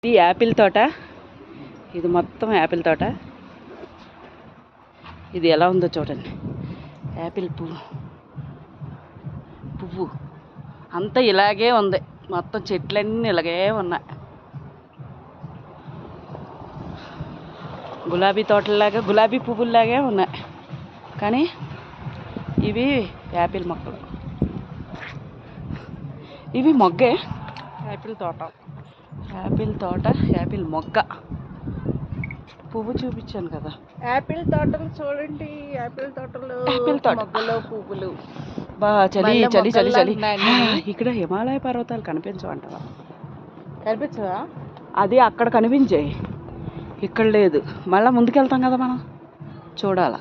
ఇది యాపిల్ తోట. ఇది మొత్తం యాపిల్ తోట. ఇది ఎలా ఉందో చూడండి. యాపిల్ పువ్వు అంతా ఇలాగే ఉంది. మొత్తం చెట్లన్నీ ఇలాగే ఉన్నాయి. గులాబీ తోటలాగా, గులాబీ పువ్వుల్లాగే ఉన్నాయి. కానీ ఇవి యాపిల్ మొక్కలు. ఇవి మొగ్గే. యాపిల్ తోట, యాపిల్ మొగ్గ. పువ్వు చూపించాను కదా. యాపిల్ తోటలు చూడండి. యాపిల్ తోటలు, మొగ్గలు, పువ్వులు. చలి చలి చలి చలి. ఇక్కడ హిమాలయ పర్వతాలు కనిపించవంటవా? కనిపించవా? అది అక్కడ కనిపించాయి, ఇక్కడ లేదు. మళ్ళీ ముందుకెళ్తాం కదా మనం, చూడాలా.